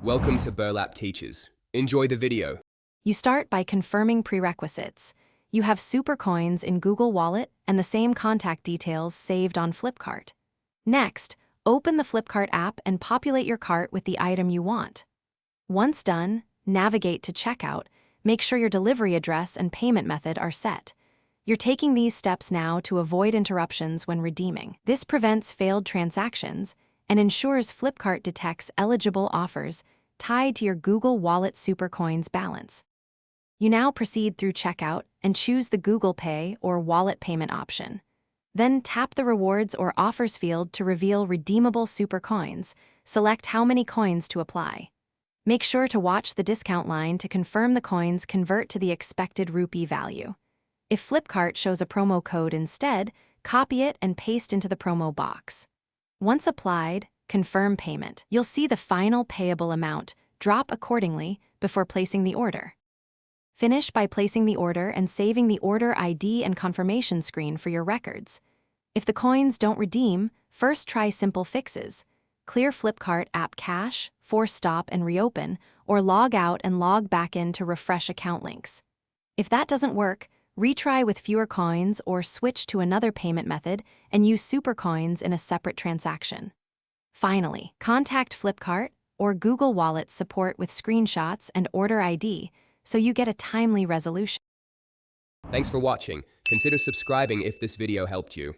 Welcome to Burlap Teachers. Enjoy the video. You start by confirming prerequisites. You have Supercoins in Google Wallet and the same contact details saved on Flipkart. Next, open the Flipkart app and populate your cart with the item you want. Once done, navigate to checkout. Make sure your delivery address and payment method are set. You're taking these steps now to avoid interruptions when redeeming. This prevents failed transactions and ensures Flipkart detects eligible offers tied to your Google Wallet Supercoins balance. You now proceed through checkout and choose the Google Pay or wallet payment option. Then tap the Rewards or Offers field to reveal redeemable Supercoins. Select how many coins to apply. Make sure to watch the discount line to confirm the coins convert to the expected rupee value. If Flipkart shows a promo code instead, copy it and paste into the promo box. Once applied, confirm payment. You'll see the final payable amount drop accordingly before placing the order. Finish by placing the order and saving the order ID and confirmation screen for your records. If the coins don't redeem, first try simple fixes. Clear Flipkart app cache, force stop and reopen, or log out and log back in to refresh account links. If that doesn't work, retry with fewer coins or switch to another payment method and use Supercoins in a separate transaction. Finally, contact Flipkart or Google Wallet support with screenshots and order ID so you get a timely resolution. Thanks for watching. Consider subscribing if this video helped you.